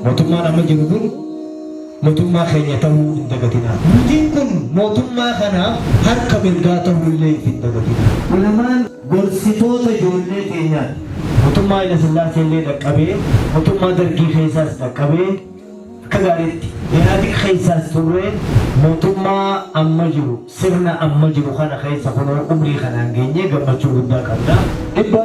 mootummaan amma jiru kun mootummaa keenya ta'uu hin dagatinaa. Nutiin kun mootummaa kanaaf harka mirgaa ta'uullee hin dagatinaa. Ulamaan gorsitoota ijoollee keenyaati. Mootummaa Haayile Sillaasee illee dhaqqabee, mootummaa Dargii keessaas dhaqqabee akka gaariitti Ihaadig keessaas turre mootummaa amma jiru sirna amma jiru kana keessa kunoo umrii kanaan geenyee gammachuu guddaa qabda. Dhibbaa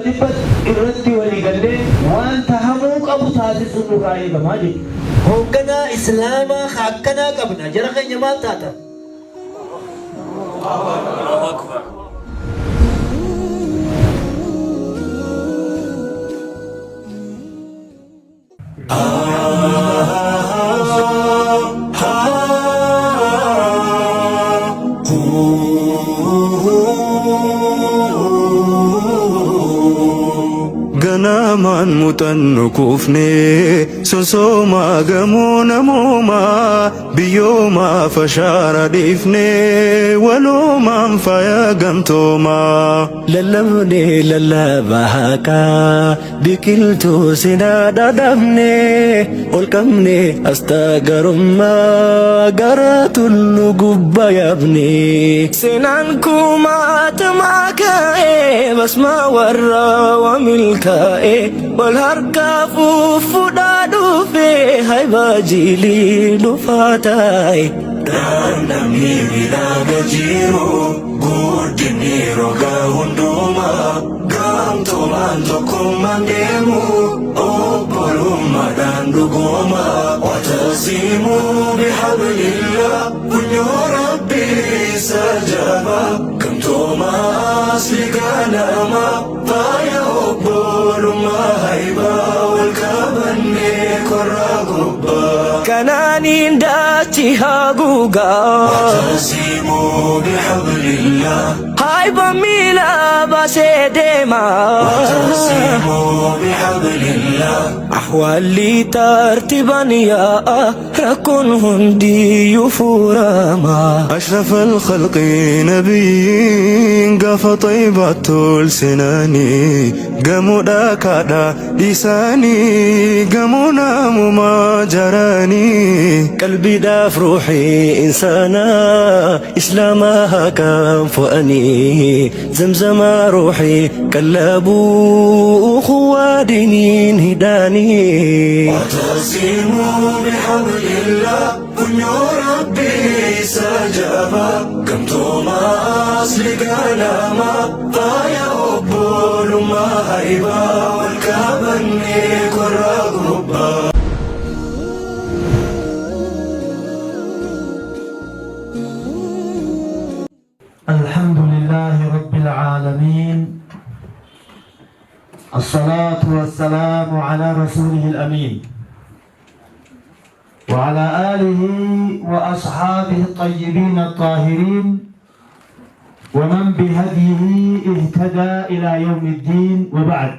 irratti walii gallee waan tahamuu qabu taasisuu nurraa eegamaa jechuudha. Hoogganaa Islaamaa akkanaa qabna. Jara keenya maal taata? Ganaman mutannu kufne sosoma gamona moma biyoma fashara difne waloma faya gamtoma lallamne lallabahaka bikiltu sinada damne olkamne astagarumma garatul gubba yabne sinan kuma tamaka basma warra wa milka والهركة فودادو في هاي باجيلي دفاتاي دانمي بلا جيرو غودني روغا هندوما غام تومان توكم مانديمو أوبولو مداندو غوما وتسيمو بحبل الله ونيو ربي سجابا كم توماس لغانما فايا أوبولو ما هيبا والكابني كرا غبا كنانين داتي هاغوغا وتسيمو بحبل الله هايبا ميلا باسيديما وتسيمو بحبل الله أحوالي ترتبا يا ركن هندي يفورما أشرف الخلق نبي قف طيبة السناني قاموا داكادا لساني قاموا ناموا ما جراني قلبي داف روحي إنسانا إسلامها كان فؤني زمزم روحي كلابو خوادنين هداني واعتصموا بحبل الله ونيو ربي سجابا كم توماس لقالاما طايا أبول ما هيبا والكابني كرا غبا الحمد لله رب العالمين الصلاة والسلام على رسوله الأمين وعلى آله وأصحابه الطيبين الطاهرين ومن بهديه اهتدى إلى يوم الدين وبعد.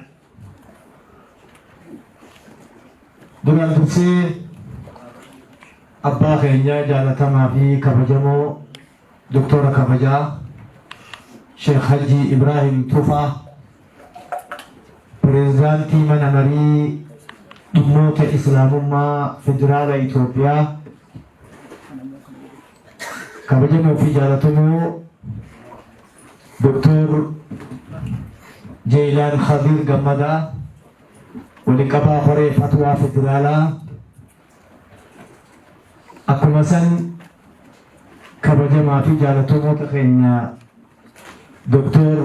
دوران تبسي أبا خينيا جالتما في كبجمو دكتور كبجا شيخ حجي إبراهيم توفا بريزدانتي من أمري دموت إسلامما فدرال إثيوبيا كبجمو في جالتمو دكتور جيلان خضير قمدا ولقبا خري فتوى فدرالا أكمسن كبجمع في جالتمو تخينيا دكتور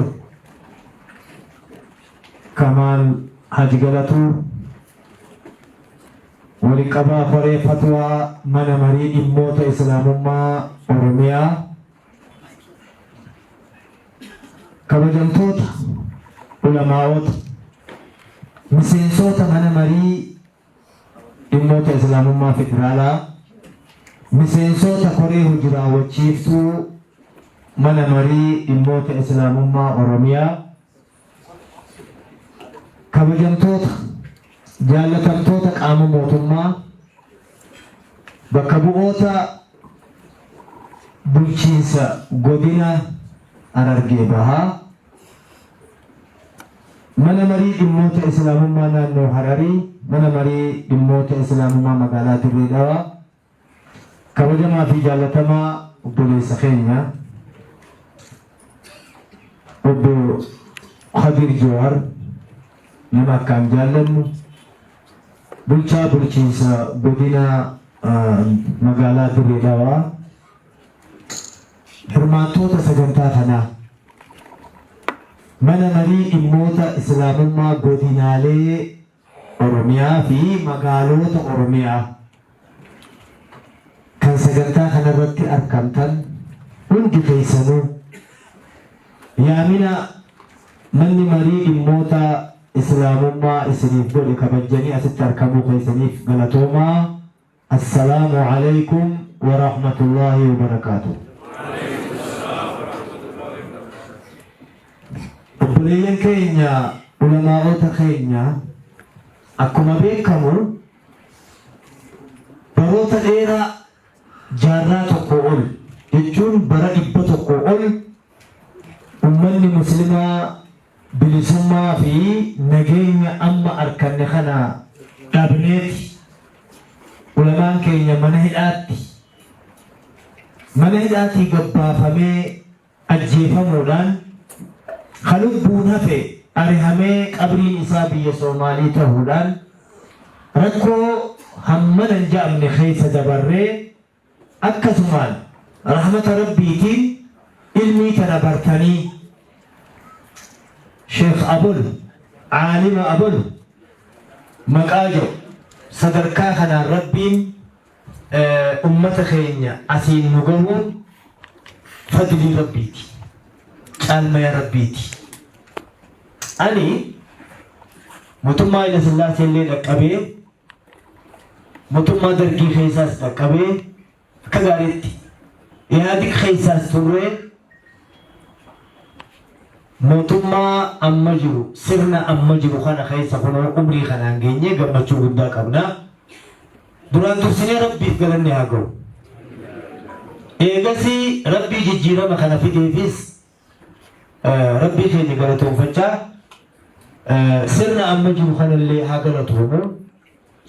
كمال حاج غلطو ولقبا خري فتوى من مريد موت إسلامما أورميا كبجمتوت علماء مسينسوت من مريد موت إسلامما فدرالا miseensota koree hojii wachiiftuu mana marii dhimmoota islaamummaa oromiyaa kabajamtoota jaalatamtoota qaama mootummaa bakka bu'oota bulchiinsa godina Harargee Bahaa mana marii dhimmoota islaamummaa naannoo Hararii mana marii dhimmoota islaamummaa magaalaa Dirree Dhawaa kabajamaa fi jaallatamaa obboleessa keenya obbo Khadir Jawar nama akkaan jaallannu bulchaa bulchiinsa godina magaalaa Dirree Dhawaa hirmaattoota sagantaa kanaa mana marii dhimmoota islaamummaa godinaalee Oromiyaa fi magaalota Oromiyaa kan sagantaa kanarratti argamtan hundi keessanuu yaamina manni marii dhimmoota islaamummaa isiniif godhe kabajanii asitti argamuu keessaniif galatoomaa. Assalaamu alaykum wa rahmatullaahi wa barakaatuh. Obboleeyyan keenya ulamaa'ota keenya akkuma beekamu baroota dheeraa jaarraa tokko ol jechuun bara 100 ol ummanni muslimaa bilisummaa fi nageenya amma arganne kana dhabneeti ulamaan keenya mana hidhaatti gabbaafamee ajjeefamuudhaan kalubbuun hafe arihamee qabriin isaa biyya Soomaalii ta'uudhaan rakkoo hammanan ja'amne keessa dabarree akkasumaan rahmata rabbiitiin ilmii tana bartanii Sheekh Abul Aalima Abul maqaajo sadarkaa kanaan rabbiin ummata keenya asiin nu gahuun fadlii rabbiiti caalmaya rabbiiti. Ani mootummaa Hayila Sillaasee illee dhaqqabee mootummaa Dargii keessaas dhaqqabee akka gaariitti Ihaadig keessaas turree mootummaa amma jiru sirna amma jiru kana keessa kunoo umrii kanaan geenye gammachuu guddaa qabna. Duraan dursinee rabbiif galanne haa ga'u. Eegasii rabbii jijjiirama kana fideefis rabbii keenya galatoonfachaa sirna amma jiru kanallee haa galatoomu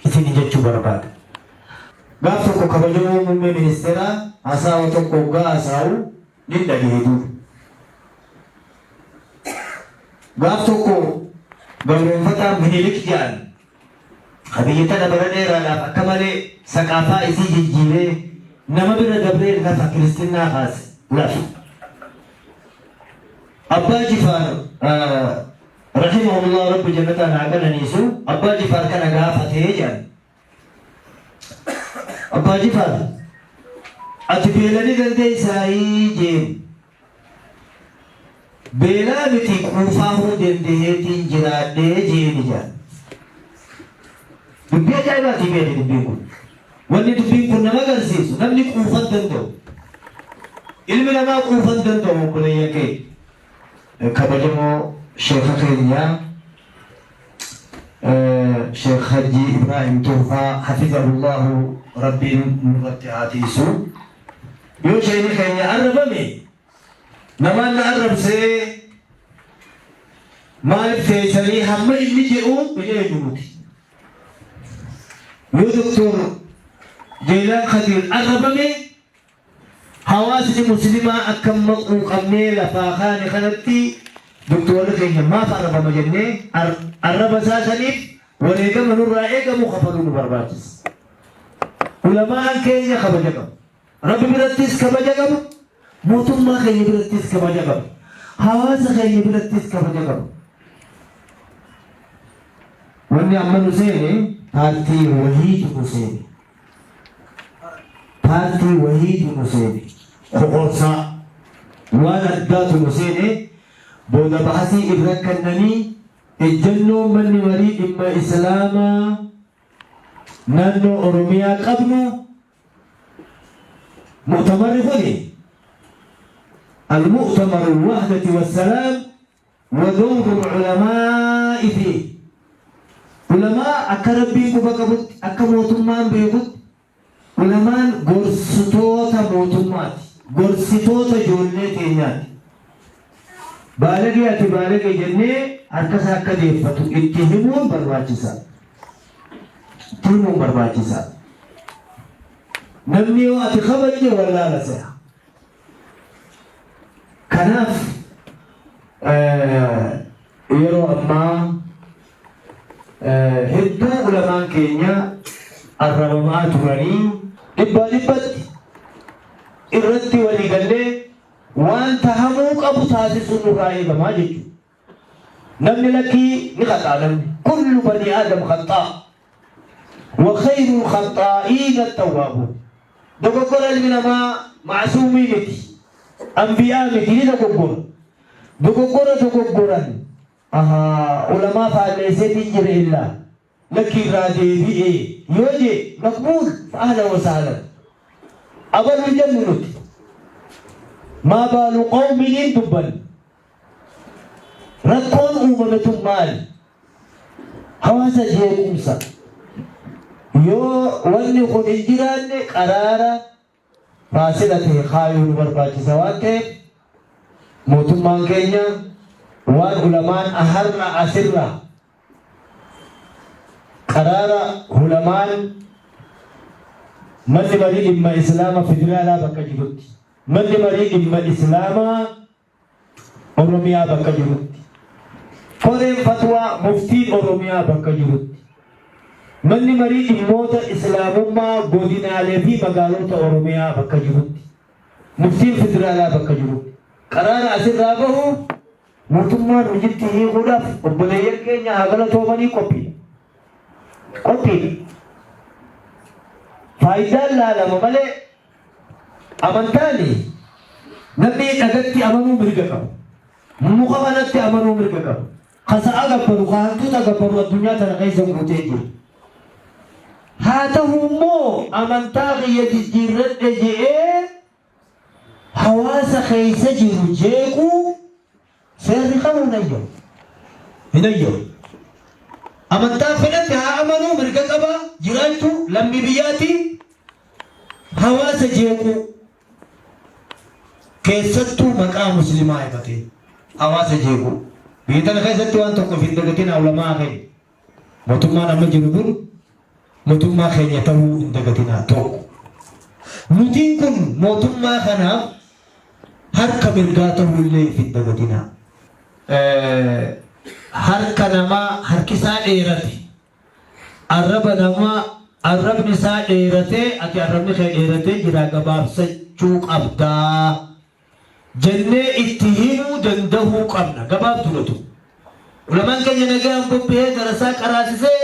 isin jechuu barbaada. Gaaf tokko kabajamoo muummee ministeeraa haasawa tokko hoggaa haasa'u ni dhageedu. Gaaf tokko gabroonfataan Minilik jedhan biyya bara dheeraadhaaf akka malee saqaafaa isii jijjiiree nama bira dabree lafa kiristinnaa kaase lafa. Abbaa Jifaar rahimahullah rabbi jannataan haa galaniisu Abbaa Jifaar kana gaafatee jedhan. Abbaa Jifaar ati beelanii dandeessaayii jeen beelaa miti quufaahuu dandeetiin jiraadhee jeeni jedhan. Dubbii ajaa'ibaatii beelli dubbiin kun. Wanni dubbiin kun nama agarsiisu namni quufan danda'u. Ilmi namaa quufan danda'u obboleeyyan kee. Kabajamoo sheekha keenyaa Sheekh Haji Ibrahim Tuufaa hafizahullahu rabbiin nurratti haa tiisu. Yoo sheekhi keenya arrabame namaan na arrabsee maaliif teessanii hamma inni jedhu biyya nuti. Yoo Doktor Jeelaan Khadir arrabame hawaasni muslimaa akka maquu qabnee lafaa kaane kanatti doktorri keenya maaf arrabama jennee arraba isaa saniif wareegama nurraa eegamu kafaluu nu barbaachisa. Ulamaan keenya kabaja qabu. Rabbi birattis kabaja qabu. Mootummaa keenya birattis kabaja qabu. Hawaasa keenya birattis kabaja qabu. Wanni amma nu seene paartii wahiitu nu seene. Paartii wahiitu nu seene. Qoqorsaa waan addaatu nu seene booda bahasii irra kennanii ejjennoo manni marii dhimma islaamaa naannoo Oromiyaa qabnu mu'tamarri kuni المؤتمر الوحدة والسلام ودور العلماء فيه علماء أكربي كبكبت أكموتمان بيبت علماء غرستوتا موتمات غرستوتا جولنتينات بالغي أتي بالغي جنة أركسا كديفتو اتهمون برواجسا تنو برباجسا نمني وقت خبرني ولا لسا كناف يرو أما هدو علماء كينيا الرمامات راني إبادة إردت ولقلي وأنت هموك أبو ساسس النرائي بما جيجو نمني لكي نخطأ كل بني آدم خطأ وخير الخطائين التوابون دقوقر المنما معصومين أنبياء متين دقوقر علماء فعليسة تنجر إلا لكي رادي بي يوجي مقبول فأهلا وسهلا أبل الجنة ما بال قوم دبل ركون أممة مال حواسا جيكمسا يو وني خود الجيران قرارا فاصلته خايون برباجي سواته موتمان كينيا وان علمان أهرنا أسرنا قرارا علمان من مريد إما إسلام فدرالا بكا جبت من مريد إما إسلام أوروميا بكا جبت قرم فتوى مفتي أوروميا بكا جبت من مريد إموت إسلام ما قودنا عليه في مقالوت أوروميا بكا جبت مفتي فدرالا بكا جبت قرار أسر رابه موتما رجلته غلاف وبلير كينيا أغلا تومني كوبي فايدة لا لما ملي أمانتاني نبي أدتي أمانو مرقكم مخبانتي أمانو مرقكم خسا أغبرو خانتو تغبرو الدنيا تنغيزة مهتيجي هاته مو أمانتاغي يتجيرد جئے حواس خيسة جيرو جيكو سيرقمو هنيو أمانتا فلت ها أمانو مرقكبا جرالتو لمي بياتي حواس جيكو كيستو مقام مسلمة ايبتي حواس جيكو بيتن خيستو أنتو كفين دقتين علماء خير موتما نمو جنوبون موتما خير يتهو دقتين توقو نتين كن موتما خنا harka mirgaata hullee fi dagatina harka namaa harkisaa dheerate arraba namaa arrabni isaa dheeratee ati arrabni kee dheeratee jira gabaabsachuu qabdaa jennee itti himuu dandahuu qabna gabaabdulatu ulamaan keenya nagaan bobbihee garasaa qaraasisee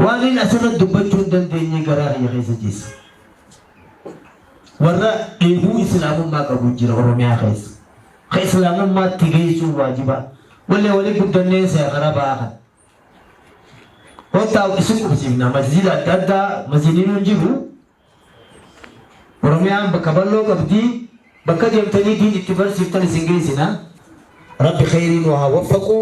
waan hin asirratti dubbachuu hin dandeenye garaa kiyya keessa jiisa warra dheebuu islaamummaa qabu jira oromiyaa keessa ka islaamummaa tigeessuu waajiba walii guddanneen seekara baakan hotaa isin qubsiifna masjida adda addaa masjidiin hin jiru oromiyaan bakka bal'oo qabdii bakka deemtanii diin itti barsiiftan isin geessina rabbi khayriin waa waffaquu